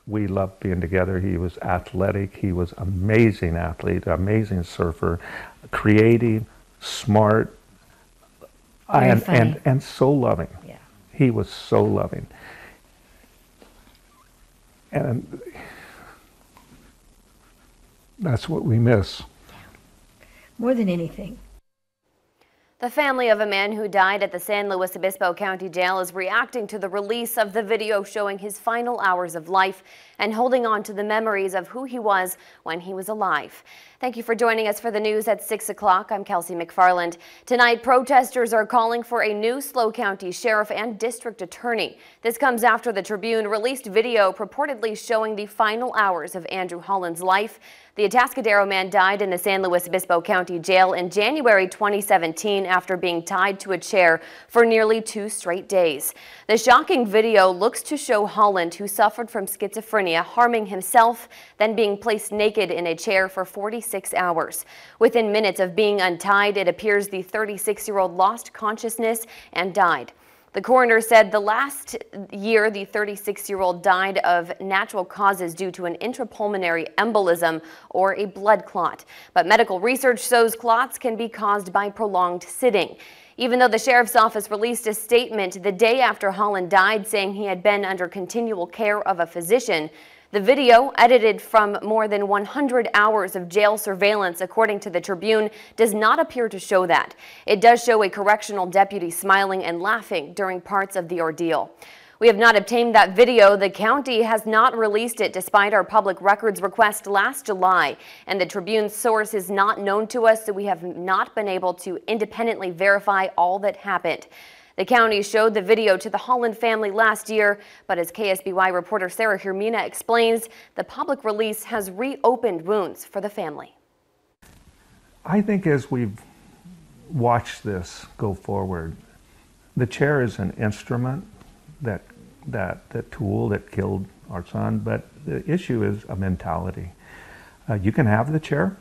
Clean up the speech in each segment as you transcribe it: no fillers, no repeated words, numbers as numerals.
we loved being together. He was athletic. He was amazing athlete, amazing surfer, creative, smart, and so loving. Yeah. He was so loving. And that's what we miss. More than anything. The family of a man who died at the San Luis Obispo County Jail is reacting to the release of the video showing his final hours of life and holding on to the memories of who he was when he was alive. Thank you for joining us for the news at 6 o'clock. I'm Kelsey McFarland. Tonight, protesters are calling for a new SLO County sheriff and district attorney. This comes after the Tribune released video purportedly showing the final hours of Andrew Holland's life. The Atascadero man died in the San Luis Obispo County Jail in January 2017 after being tied to a chair for nearly 2 straight days. The shocking video looks to show Holland, who suffered from schizophrenia, harming himself, then being placed naked in a chair for 46 hours. Within minutes of being untied, it appears the 36-year-old lost consciousness and died. The coroner said the last year the 36-year-old died of natural causes due to an intrapulmonary embolism or a blood clot. But medical research shows clots can be caused by prolonged sitting. Even though the sheriff's office released a statement the day after Holland died saying he had been under continual care of a physician, the video, edited from more than 100 hours of jail surveillance, according to the Tribune, does not appear to show that. It does show a correctional deputy smiling and laughing during parts of the ordeal. We have not obtained that video. The county has not released it despite our public records request last July, and the Tribune's source is not known to us, so we have not been able to independently verify all that happened. The county showed the video to the Holland family last year, but as KSBY reporter Sarah Hermina explains, the public release has reopened wounds for the family. I think as we've watched this go forward, the chair is an instrument, that tool that killed our son, but the issue is a mentality. You can have the chair,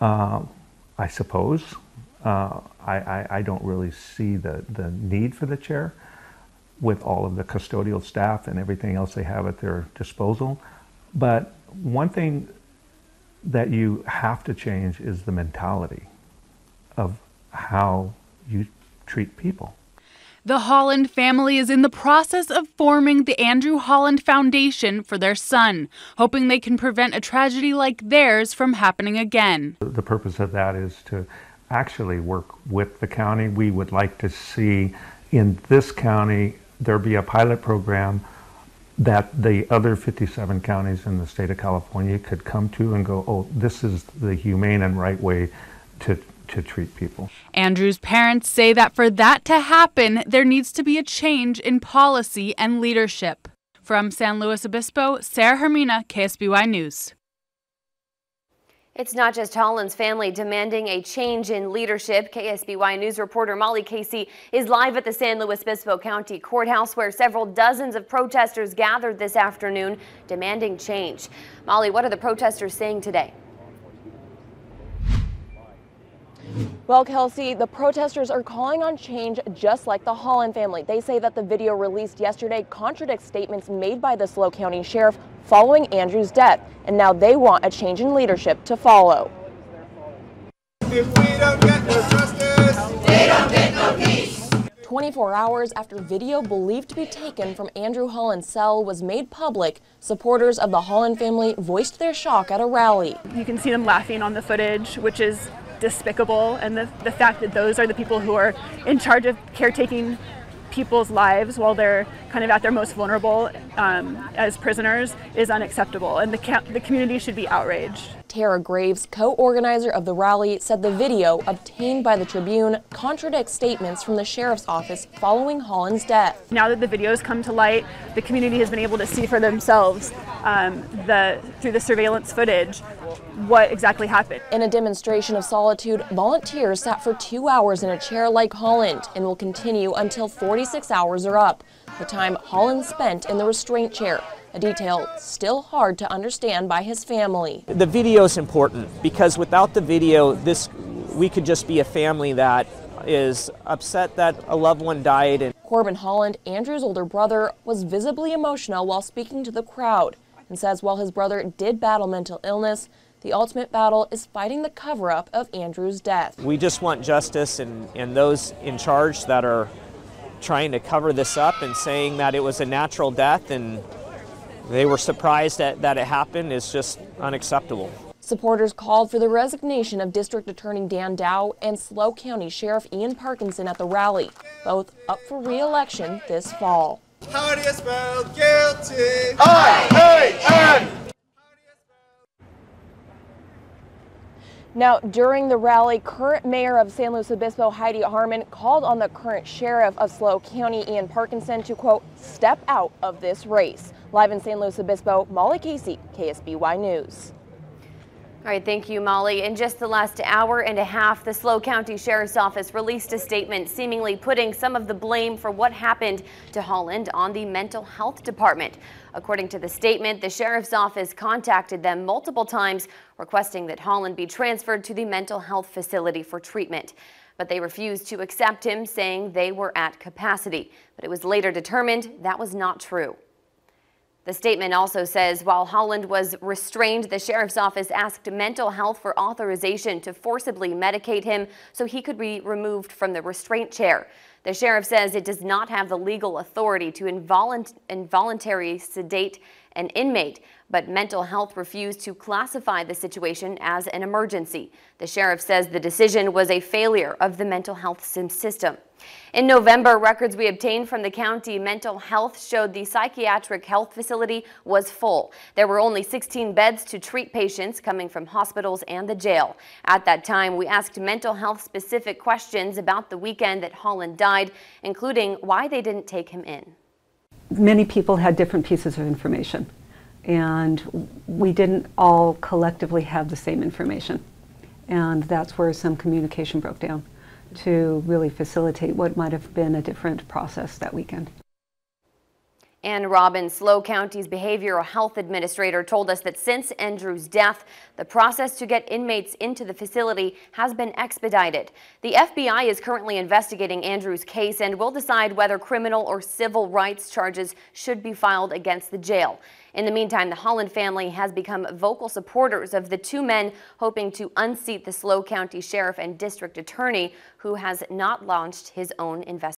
I suppose. I don't really see the need for the chair with all of the custodial staff and everything else they have at their disposal. But one thing that you have to change is the mentality of how you treat people. The Holland family is in the process of forming the Andrew Holland Foundation for their son, hoping they can prevent a tragedy like theirs from happening again. The purpose of that is to actually work with the county. We would like to see in this county there be a pilot program that the other 57 counties in the state of California could come to and go, oh, this is the humane and right way to treat people. Andrew's parents say that for that to happen, there needs to be a change in policy and leadership. From San Luis Obispo, Sarah Hermina, KSBY News. It's not just Holland's family demanding a change in leadership. KSBY News reporter Molly Casey is live at the San Luis Obispo County Courthouse, where several dozens of protesters gathered this afternoon demanding change. Molly, what are the protesters saying today? Well, Kelsey, the protesters are calling on change just like the Holland family. They say that the video released yesterday contradicts statements made by the SLO County Sheriff following Andrew's death, and now they want a change in leadership to follow. If we don't get no justice, they don't get no peace. 24 hours after video believed to be taken from Andrew Holland's cell was made public, supporters of the Holland family voiced their shock at a rally. You can see them laughing on the footage, which is despicable, and the fact that those are the people who are in charge of caretaking people's lives while they're kind of at their most vulnerable as prisoners is unacceptable, and the community should be outraged. Tara Graves, co-organizer of the rally, said the video obtained by the Tribune contradicts statements from the sheriff's office following Holland's death. Now that the videos come to light, the community has been able to see for themselves through the surveillance footage what exactly happened. In a demonstration of solitude, volunteers sat for 2 hours in a chair like Holland and will continue until 46 hours are up, the time Holland spent in the restraint chair, a detail still hard to understand by his family. The video is important because without the video, we could just be a family that is upset that a loved one died. Corbin Holland, Andrew's older brother, was visibly emotional while speaking to the crowd and says while his brother did battle mental illness, the ultimate battle is fighting the cover-up of Andrew's death. We just want justice, and those in charge that are trying to cover this up and saying that it was a natural death and they were surprised that it happened is just unacceptable. Supporters called for the resignation of District Attorney Dan Dow and SLO County Sheriff Ian Parkinson at the rally, both up for re-election this fall. How do you spell guilty? I-A-N! Now, during the rally, current mayor of San Luis Obispo, Heidi Harmon, called on the current sheriff of SLO County, Ian Parkinson, to, quote, step out of this race. Live in San Luis Obispo, Molly Casey, KSBY News. All right, thank you, Molly. In just the last hour and a half, the SLO County Sheriff's Office released a statement seemingly putting some of the blame for what happened to Holland on the mental health department. According to the statement, the Sheriff's Office contacted them multiple times requesting that Holland be transferred to the mental health facility for treatment. But they refused to accept him, saying they were at capacity. But it was later determined that was not true. The statement also says while Holland was restrained, the Sheriff's Office asked mental health for authorization to forcibly medicate him so he could be removed from the restraint chair. The sheriff says it does not have the legal authority to involuntarily sedate an inmate, but mental health refused to classify the situation as an emergency. The sheriff says the decision was a failure of the mental health system. In November, records we obtained from the county mental health showed the psychiatric health facility was full. There were only 16 beds to treat patients coming from hospitals and the jail. At that time, we asked mental health specific questions about the weekend that Holland died, including why they didn't take him in. Many people had different pieces of information, and we didn't all collectively have the same information. And that's where some communication broke down to really facilitate what might have been a different process that weekend. Ann Robbins, SLO County's behavioral health administrator, told us that since Andrew's death, the process to get inmates into the facility has been expedited. The FBI is currently investigating Andrew's case and will decide whether criminal or civil rights charges should be filed against the jail. In the meantime, the Holland family has become vocal supporters of the two men hoping to unseat the SLO County Sheriff and District Attorney, who has not launched his own investigation.